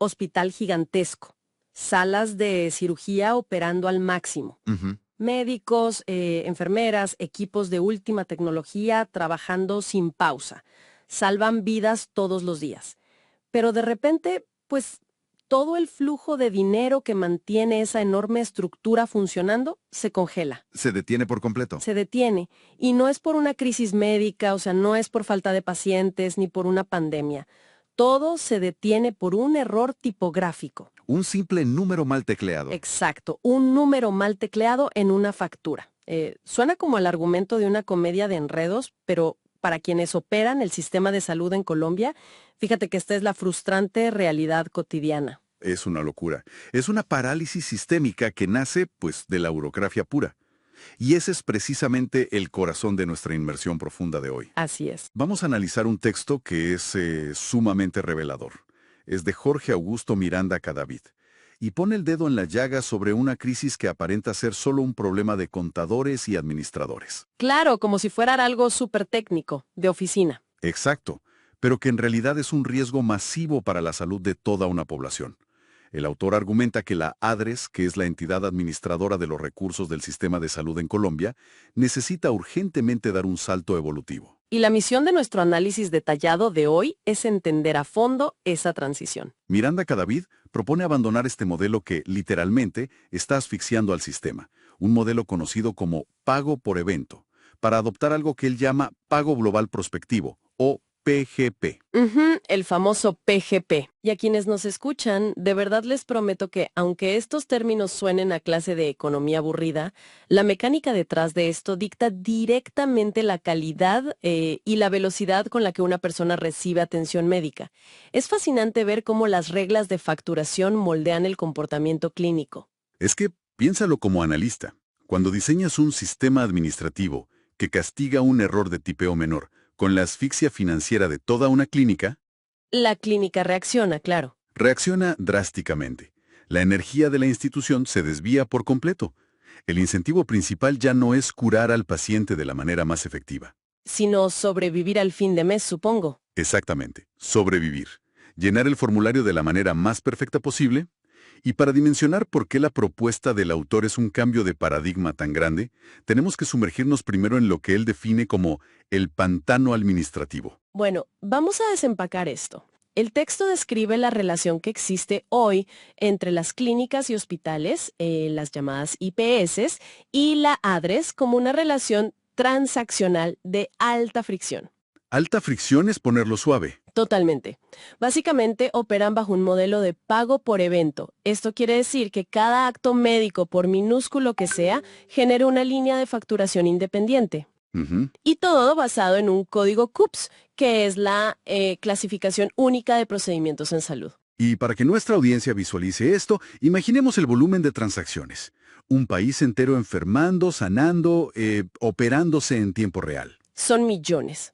hospital gigantesco, salas de cirugía operando al máximo, Ujú. médicos, enfermeras, equipos de última tecnología trabajando sin pausa. Salvan vidas todos los días. Pero de repente, pues todo el flujo de dinero que mantiene esa enorme estructura funcionando se congela, Se detiene por completo. se detiene. Y no es por una crisis médica, o sea, no es por falta de pacientes ni por una pandemia. Todo se detiene por un error tipográfico. Un simple número mal tecleado. Exacto, un número mal tecleado en una factura. Suena como el argumento de una comedia de enredos, pero para quienes operan el sistema de salud en Colombia, fíjate que esta es la frustrante realidad cotidiana. Es una locura. Es una parálisis sistémica que nace, pues, de la burocracia pura. Y ese es precisamente el corazón de nuestra inmersión profunda de hoy. Así es. Vamos a analizar un texto que es sumamente revelador. Es de Jorge Augusto Miranda Cadavid. Y pone el dedo en la llaga sobre una crisis que aparenta ser solo un problema de contadores y administradores. Claro, como si fuera algo súper técnico, de oficina. Exacto, pero que en realidad es un riesgo masivo para la salud de toda una población. El autor argumenta que la ADRES, que es la entidad administradora de los recursos del sistema de salud en Colombia, necesita urgentemente dar un salto evolutivo. Y la misión de nuestro análisis detallado de hoy es entender a fondo esa transición. Miranda Cadavid propone abandonar este modelo que, literalmente, está asfixiando al sistema, un modelo conocido como pago por evento, para adoptar algo que él llama pago global prospectivo, o PGP. El famoso PGP. Y a quienes nos escuchan, de verdad les prometo que, aunque estos términos suenen a clase de economía aburrida, la mecánica detrás de esto dicta directamente la calidad y la velocidad con la que una persona recibe atención médica. Es fascinante ver cómo las reglas de facturación moldean el comportamiento clínico. Es que, piénsalo como analista, cuando diseñas un sistema administrativo que castiga un error de tipeo menor, con la asfixia financiera de toda una clínica, La clínica reacciona, claro. reacciona drásticamente. La energía de la institución se desvía por completo. El incentivo principal ya no es curar al paciente de la manera más efectiva. Sino sobrevivir al fin de mes, supongo. Exactamente, sobrevivir. Llenar el formulario de la manera más perfecta posible. Y para dimensionar por qué la propuesta del autor es un cambio de paradigma tan grande, tenemos que sumergirnos primero en lo que él define como el pantano administrativo. Bueno, vamos a desempacar esto. El texto describe la relación que existe hoy entre las clínicas y hospitales, las llamadas IPS, y la ADRES como una relación transaccional de alta fricción. Alta fricción es ponerlo suave. Totalmente. Básicamente operan bajo un modelo de pago por evento. Esto quiere decir que cada acto médico, por minúsculo que sea, genera una línea de facturación independiente. Ujú. Y todo basado en un código CUPS, que es la clasificación única de procedimientos en salud. Y para que nuestra audiencia visualice esto, imaginemos el volumen de transacciones. Un país entero enfermando, sanando, operándose en tiempo real. Son millones.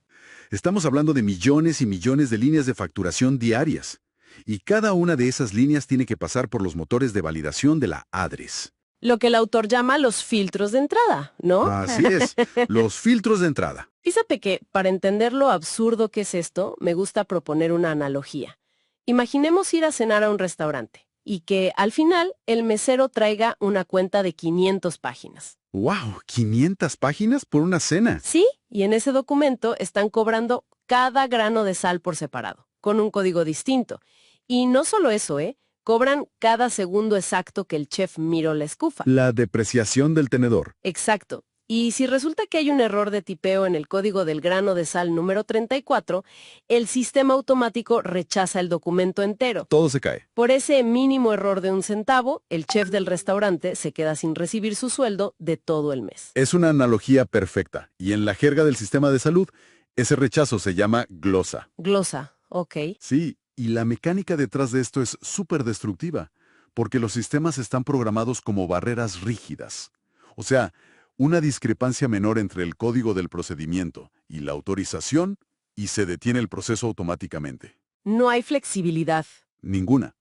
Estamos hablando de millones y millones de líneas de facturación diarias. Y cada una de esas líneas tiene que pasar por los motores de validación de la ADRES. Lo que el autor llama los filtros de entrada, ¿no? Así es, los filtros de entrada. Fíjate que, para entender lo absurdo que es esto, me gusta proponer una analogía. Imaginemos ir a cenar a un restaurante y que, al final, el mesero traiga una cuenta de 500 páginas. ¡Wow! ¿500 páginas por una cena? Sí, y en ese documento están cobrando cada grano de sal por separado, con un código distinto. Y no solo eso, cobran cada segundo exacto que el chef miró la escufa. La depreciación del tenedor. Exacto. Y si resulta que hay un error de tipeo en el código del grano de sal número 34, el sistema automático rechaza el documento entero. Todo se cae. Por ese mínimo error de 1 centavo, el chef del restaurante se queda sin recibir su sueldo de todo el mes. Es una analogía perfecta, y en la jerga del sistema de salud, ese rechazo se llama glosa. Glosa, ok. Sí, y la mecánica detrás de esto es súper destructiva, porque los sistemas están programados como barreras rígidas. O sea, una discrepancia menor entre el código del procedimiento y la autorización, y se detiene el proceso automáticamente. No hay flexibilidad. Ninguna.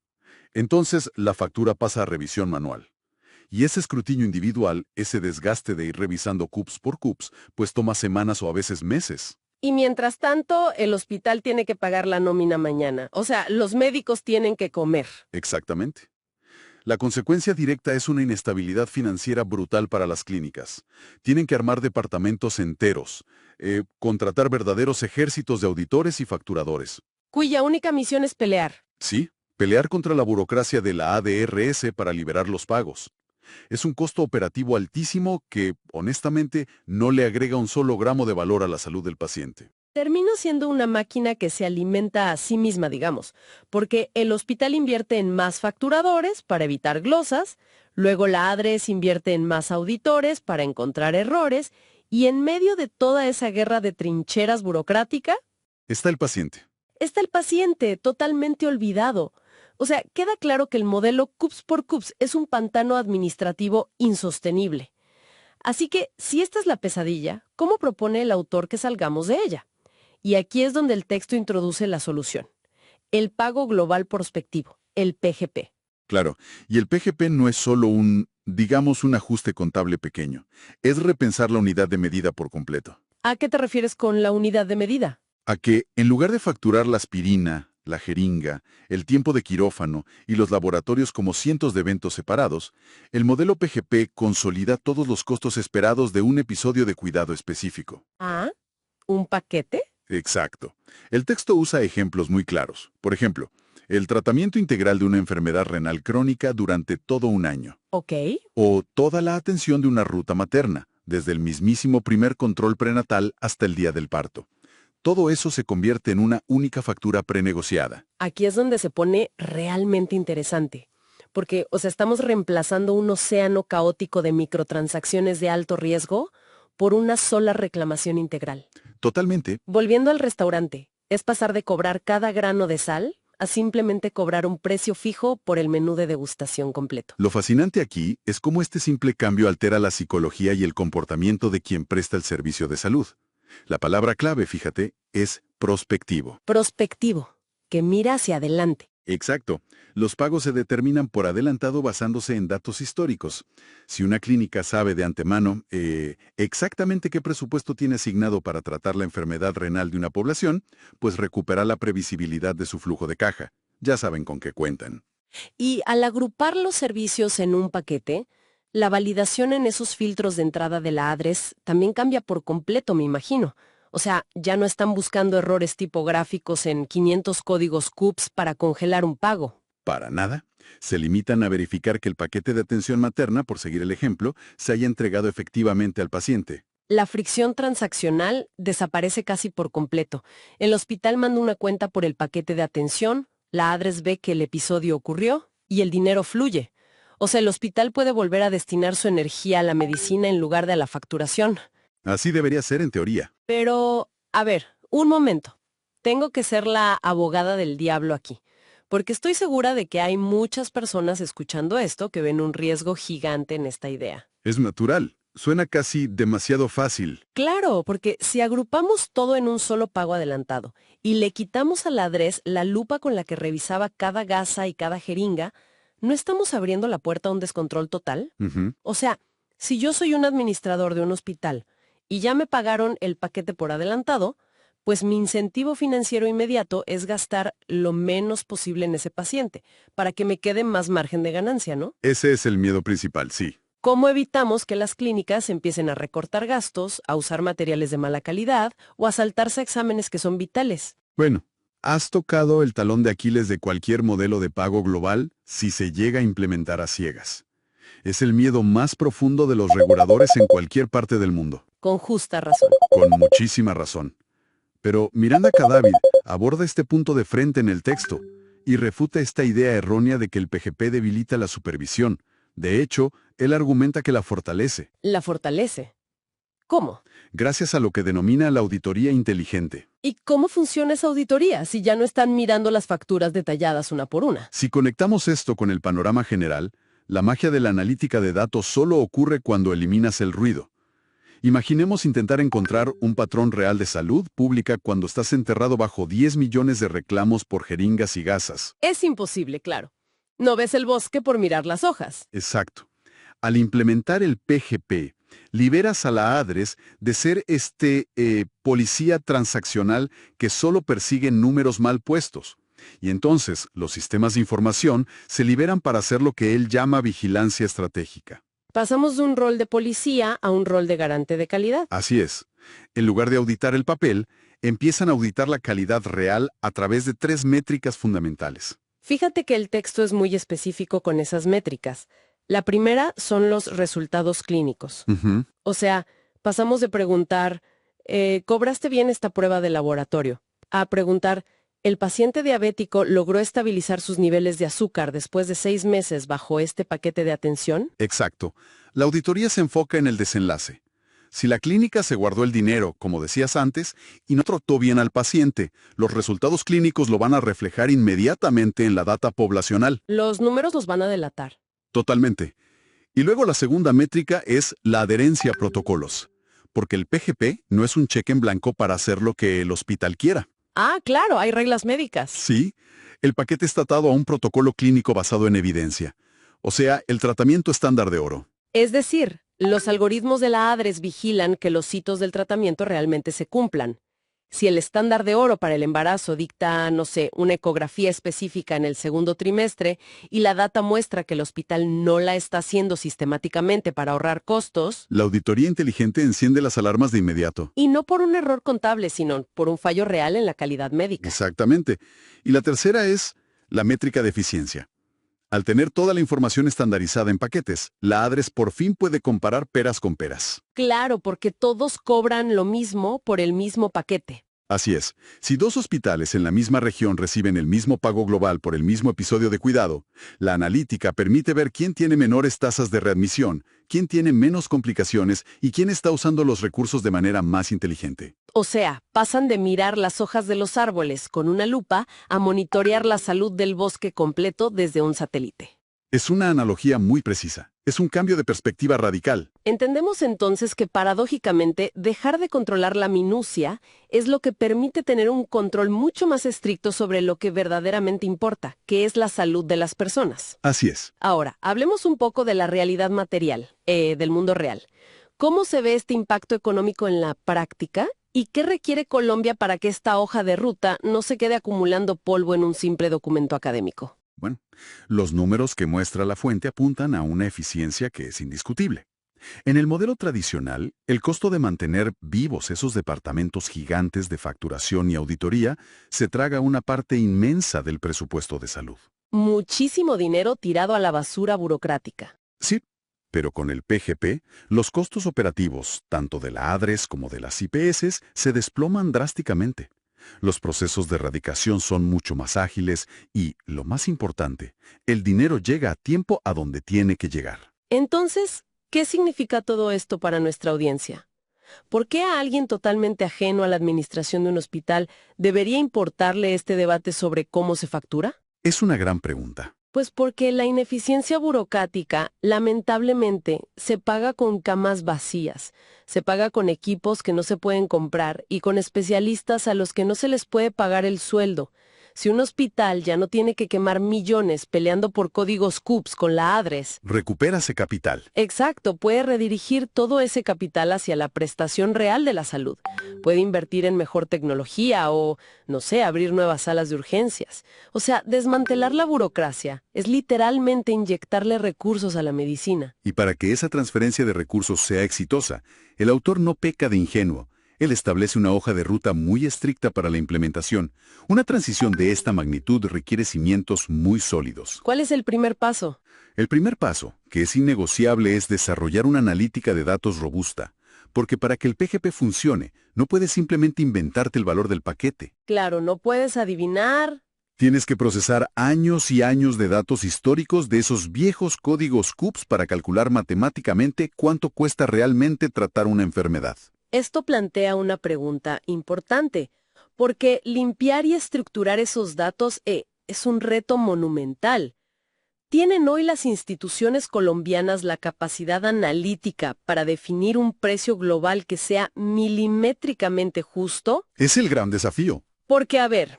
Entonces, la factura pasa a revisión manual. Y ese escrutinio individual, ese desgaste de ir revisando CUPS por CUPS, pues toma semanas o a veces meses. Y mientras tanto, el hospital tiene que pagar la nómina mañana. O sea, los médicos tienen que comer. Exactamente. La consecuencia directa es una inestabilidad financiera brutal para las clínicas. Tienen que armar departamentos enteros, contratar verdaderos ejércitos de auditores y facturadores. Cuya única misión es pelear. Sí, pelear contra la burocracia de la ADRS para liberar los pagos. Es un costo operativo altísimo que, honestamente, no le agrega un solo gramo de valor a la salud del paciente. Termina siendo una máquina que se alimenta a sí misma, digamos, porque el hospital invierte en más facturadores para evitar glosas, luego la ADRES invierte en más auditores para encontrar errores, y en medio de toda esa guerra de trincheras burocrática, Está el paciente. está el paciente totalmente olvidado. O sea, queda claro que el modelo CUPS por CUPS es un pantano administrativo insostenible. Así que, si esta es la pesadilla, ¿cómo propone el autor que salgamos de ella? Y aquí es donde el texto introduce la solución. El pago global prospectivo, el PGP. Claro, y el PGP no es solo digamos, un ajuste contable pequeño. Es repensar la unidad de medida por completo. ¿A qué te refieres con la unidad de medida? A que, en lugar de facturar la aspirina, la jeringa, el tiempo de quirófano y los laboratorios como cientos de eventos separados, el modelo PGP consolida todos los costos esperados de un episodio de cuidado específico. Ah, ¿un paquete? Exacto. El texto usa ejemplos muy claros. Por ejemplo, el tratamiento integral de una enfermedad renal crónica durante todo un año. Ok. O toda la atención de una ruta materna, desde el mismísimo primer control prenatal hasta el día del parto. Todo eso se convierte en una única factura prenegociada. Aquí es donde se pone realmente interesante. Porque, o sea, estamos reemplazando un océano caótico de microtransacciones de alto riesgo por una sola reclamación integral. Totalmente. Volviendo al restaurante, es pasar de cobrar cada grano de sal a simplemente cobrar un precio fijo por el menú de degustación completo. Lo fascinante aquí es cómo este simple cambio altera la psicología y el comportamiento de quien presta el servicio de salud. La palabra clave, fíjate, es prospectivo. Prospectivo, que mira hacia adelante. Exacto. Los pagos se determinan por adelantado basándose en datos históricos. Si una clínica sabe de antemano exactamente qué presupuesto tiene asignado para tratar la enfermedad renal de una población, pues recupera la previsibilidad de su flujo de caja. Ya saben con qué cuentan. Y al agrupar los servicios en un paquete, la validación en esos filtros de entrada de la ADRES también cambia por completo, me imagino. O sea, ya no están buscando errores tipográficos en 500 códigos CUPS para congelar un pago. Para nada. Se limitan a verificar que el paquete de atención materna, por seguir el ejemplo, se haya entregado efectivamente al paciente. La fricción transaccional desaparece casi por completo. El hospital manda una cuenta por el paquete de atención, la ADRES ve que el episodio ocurrió y el dinero fluye. O sea, el hospital puede volver a destinar su energía a la medicina en lugar de a la facturación. Así debería ser en teoría. Pero, a ver, un momento. Tengo que ser la abogada del diablo aquí, porque estoy segura de que hay muchas personas escuchando esto que ven un riesgo gigante en esta idea. Es natural. Suena casi demasiado fácil. Claro, porque si agrupamos todo en un solo pago adelantado y le quitamos a la ADRES la lupa con la que revisaba cada gasa y cada jeringa, ¿no estamos abriendo la puerta a un descontrol total? Ujú. O sea, si yo soy un administrador de un hospital y ya me pagaron el paquete por adelantado, pues mi incentivo financiero inmediato es gastar lo menos posible en ese paciente, para que me quede más margen de ganancia, ¿no? Ese es el miedo principal, sí. ¿Cómo evitamos que las clínicas empiecen a recortar gastos, a usar materiales de mala calidad o a saltarse exámenes que son vitales? Bueno, has tocado el talón de Aquiles de cualquier modelo de pago global si se llega a implementar a ciegas. Es el miedo más profundo de los reguladores en cualquier parte del mundo. Con justa razón. Con muchísima razón. Pero Miranda Cadavid aborda este punto de frente en el texto y refuta esta idea errónea de que el PGP debilita la supervisión. De hecho, él argumenta que la fortalece, La fortalece. ¿Cómo? gracias a lo que denomina la auditoría inteligente. ¿Y cómo funciona esa auditoría si ya no están mirando las facturas detalladas una por una? Si conectamos esto con el panorama general, la magia de la analítica de datos solo ocurre cuando eliminas el ruido. Imaginemos intentar encontrar un patrón real de salud pública cuando estás enterrado bajo 10 millones de reclamos por jeringas y gasas. Es imposible, claro. No ves el bosque por mirar las hojas. Exacto. Al implementar el PGP, Liberas a la ADRES de ser policía transaccional que solo persigue números mal puestos. Y entonces los sistemas de información se liberan para hacer lo que él llama vigilancia estratégica. Pasamos de un rol de policía a un rol de garante de calidad. Así es. En lugar de auditar el papel, empiezan a auditar la calidad real a través de 3 métricas fundamentales. Fíjate que el texto es muy específico con esas métricas. La primera son los resultados clínicos. Ujú. O sea, pasamos de preguntar, ¿cobraste bien esta prueba de laboratorio? A preguntar, ¿el paciente diabético logró estabilizar sus niveles de azúcar después de 6 meses bajo este paquete de atención? Exacto. La auditoría se enfoca en el desenlace. Si la clínica se guardó el dinero, como decías antes, y no trató bien al paciente, los resultados clínicos lo van a reflejar inmediatamente en la data poblacional. Los números los van a delatar. Totalmente. Y luego la segunda métrica es la adherencia a protocolos, porque el PGP no es un cheque en blanco para hacer lo que el hospital quiera. Ah, claro, hay reglas médicas. Sí, el paquete está atado a un protocolo clínico basado en evidencia, o sea, el tratamiento estándar de oro. Es decir, los algoritmos de la ADRES vigilan que los hitos del tratamiento realmente se cumplan. Si el estándar de oro para el embarazo dicta, no sé, una ecografía específica en el segundo trimestre y la data muestra que el hospital no la está haciendo sistemáticamente para ahorrar costos, La auditoría inteligente enciende las alarmas de inmediato. y no por un error contable, sino por un fallo real en la calidad médica. Exactamente. Y la tercera es la métrica de eficiencia. Al tener toda la información estandarizada en paquetes, la ADRES por fin puede comparar peras con peras. Claro, porque todos cobran lo mismo por el mismo paquete. Así es, si 2 hospitales en la misma región reciben el mismo pago global por el mismo episodio de cuidado, la analítica permite ver quién tiene menores tasas de readmisión, quién tiene menos complicaciones y quién está usando los recursos de manera más inteligente. O sea, pasan de mirar las hojas de los árboles con una lupa a monitorear la salud del bosque completo desde un satélite. Es una analogía muy precisa. Es un cambio de perspectiva radical. Entendemos entonces que paradójicamente dejar de controlar la minucia es lo que permite tener un control mucho más estricto sobre lo que verdaderamente importa, que es la salud de las personas. Así es. Ahora, hablemos un poco de la realidad material, del mundo real. ¿Cómo se ve este impacto económico en la práctica? ¿Y qué requiere Colombia para que esta hoja de ruta no se quede acumulando polvo en un simple documento académico? Bueno, los números que muestra la fuente apuntan a una eficiencia que es indiscutible. En el modelo tradicional, el costo de mantener vivos esos departamentos gigantes de facturación y auditoría se traga una parte inmensa del presupuesto de salud. Muchísimo dinero tirado a la basura burocrática. Sí, pero con el PGP, los costos operativos, tanto de la ADRES como de las IPS, se desploman drásticamente. Los procesos de erradicación son mucho más ágiles y, lo más importante, el dinero llega a tiempo a donde tiene que llegar. Entonces, ¿qué significa todo esto para nuestra audiencia? ¿Por qué a alguien totalmente ajeno a la administración de un hospital debería importarle este debate sobre cómo se factura? Es una gran pregunta. Pues porque la ineficiencia burocrática, lamentablemente, se paga con camas vacías, se paga con equipos que no se pueden comprar y con especialistas a los que no se les puede pagar el sueldo. Si un hospital ya no tiene que quemar millones peleando por códigos CUPS con la ADRES, Recupera ese capital. exacto, puede redirigir todo ese capital hacia la prestación real de la salud. Puede invertir en mejor tecnología o, no sé, abrir nuevas salas de urgencias. O sea, desmantelar la burocracia es literalmente inyectarle recursos a la medicina. Y para que esa transferencia de recursos sea exitosa, el autor no peca de ingenuo. Él establece una hoja de ruta muy estricta para la implementación. Una transición de esta magnitud requiere cimientos muy sólidos. ¿Cuál es el primer paso? El primer paso, que es innegociable, es desarrollar una analítica de datos robusta. Porque para que el PGP funcione, no puedes simplemente inventarte el valor del paquete. Claro, no puedes adivinar. Tienes que procesar años y años de datos históricos de esos viejos códigos CUPS para calcular matemáticamente cuánto cuesta realmente tratar una enfermedad. Esto plantea una pregunta importante, porque limpiar y estructurar esos datos es un reto monumental. ¿Tienen hoy las instituciones colombianas la capacidad analítica para definir un precio global que sea milimétricamente justo? Es el gran desafío. Porque, a ver,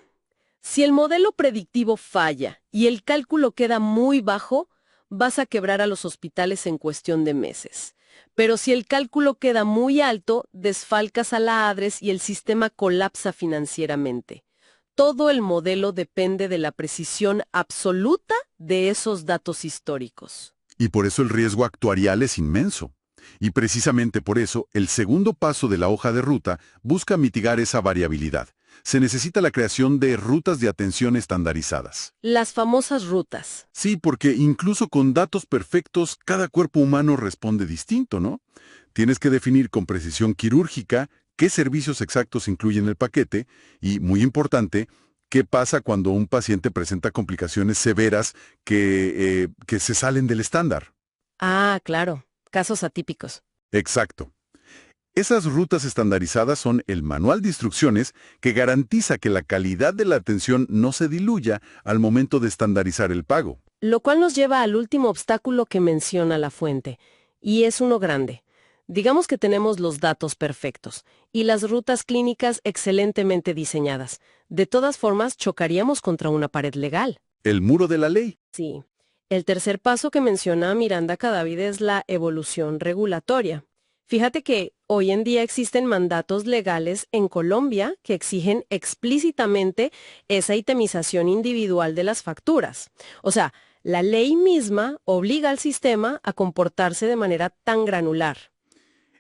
si el modelo predictivo falla y el cálculo queda muy bajo, vas a quebrar a los hospitales en cuestión de meses. Pero si el cálculo queda muy alto, desfalcas a la ADRES y el sistema colapsa financieramente. Todo el modelo depende de la precisión absoluta de esos datos históricos. Y por eso el riesgo actuarial es inmenso. Y precisamente por eso, el segundo paso de la hoja de ruta busca mitigar esa variabilidad. Se necesita la creación de rutas de atención estandarizadas. Las famosas rutas. Sí, porque incluso con datos perfectos, cada cuerpo humano responde distinto, ¿no? Tienes que definir con precisión quirúrgica qué servicios exactos incluyen el paquete y, muy importante, qué pasa cuando un paciente presenta complicaciones severas que se salen del estándar. Ah, claro. Casos atípicos. Exacto. Esas rutas estandarizadas son el manual de instrucciones que garantiza que la calidad de la atención no se diluya al momento de estandarizar el pago. Lo cual nos lleva al último obstáculo que menciona la fuente, y es uno grande. Digamos que tenemos los datos perfectos y las rutas clínicas excelentemente diseñadas. De todas formas, chocaríamos contra una pared legal. El muro de la ley. Sí. El tercer paso que menciona Miranda Cadavid es la evolución regulatoria. Fíjate que hoy en día existen mandatos legales en Colombia que exigen explícitamente esa itemización individual de las facturas. O sea, la ley misma obliga al sistema a comportarse de manera tan granular.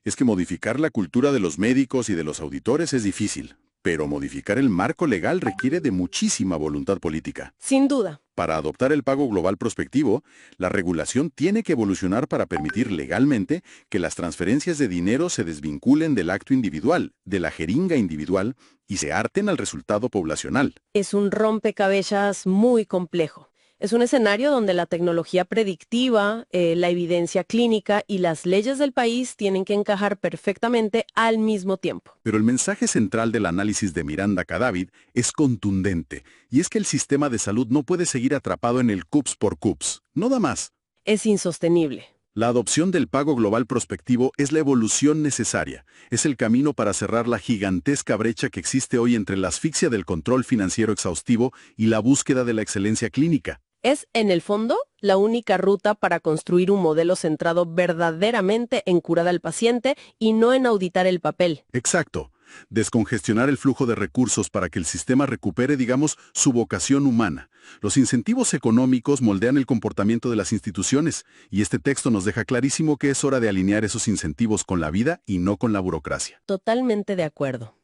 Es que modificar la cultura de los médicos y de los auditores es difícil, pero modificar el marco legal requiere de muchísima voluntad política. Sin duda. Para adoptar el pago global prospectivo, la regulación tiene que evolucionar para permitir legalmente que las transferencias de dinero se desvinculen del acto individual, de la jeringa individual, y se harten al resultado poblacional. Es un rompecabezas muy complejo. Es un escenario donde la tecnología predictiva, la evidencia clínica y las leyes del país tienen que encajar perfectamente al mismo tiempo. Pero el mensaje central del análisis de Miranda Cadavid es contundente, y es que el sistema de salud no puede seguir atrapado en el CUPS por CUPS. No da más. Es insostenible. La adopción del pago global prospectivo es la evolución necesaria. Es el camino para cerrar la gigantesca brecha que existe hoy entre la asfixia del control financiero exhaustivo y la búsqueda de la excelencia clínica. Es, en el fondo, la única ruta para construir un modelo centrado verdaderamente en curar al paciente y no en auditar el papel. Exacto. Descongestionar el flujo de recursos para que el sistema recupere, digamos, su vocación humana. Los incentivos económicos moldean el comportamiento de las instituciones, y este texto nos deja clarísimo que es hora de alinear esos incentivos con la vida y no con la burocracia. Totalmente de acuerdo.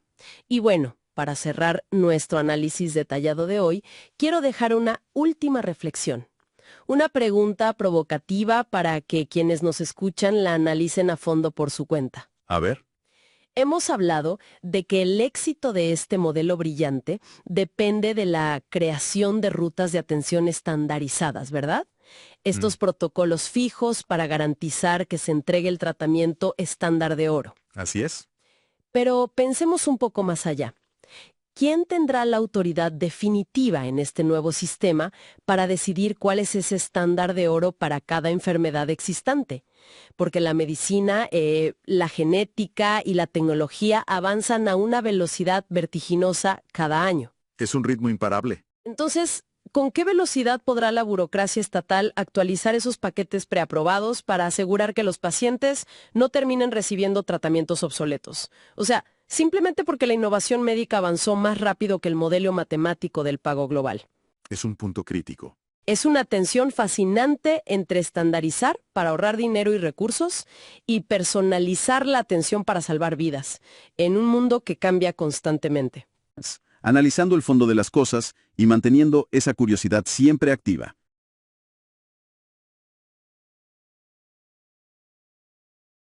Y bueno, para cerrar nuestro análisis detallado de hoy, quiero dejar una última reflexión. Una pregunta provocativa para que quienes nos escuchan la analicen a fondo por su cuenta. A ver. Hemos hablado de que el éxito de este modelo brillante depende de la creación de rutas de atención estandarizadas, ¿verdad? Estos protocolos fijos para garantizar que se entregue el tratamiento estándar de oro. Así es. Pero pensemos un poco más allá. ¿Quién tendrá la autoridad definitiva en este nuevo sistema para decidir cuál es ese estándar de oro para cada enfermedad existente? Porque la medicina, la genética y la tecnología avanzan a una velocidad vertiginosa cada año. Es un ritmo imparable. Entonces, ¿con qué velocidad podrá la burocracia estatal actualizar esos paquetes preaprobados para asegurar que los pacientes no terminen recibiendo tratamientos obsoletos? O sea, simplemente porque la innovación médica avanzó más rápido que el modelo matemático del pago global. Es un punto crítico. Es una tensión fascinante entre estandarizar para ahorrar dinero y recursos y personalizar la atención para salvar vidas, en un mundo que cambia constantemente. Analizando el fondo de las cosas y manteniendo esa curiosidad siempre activa.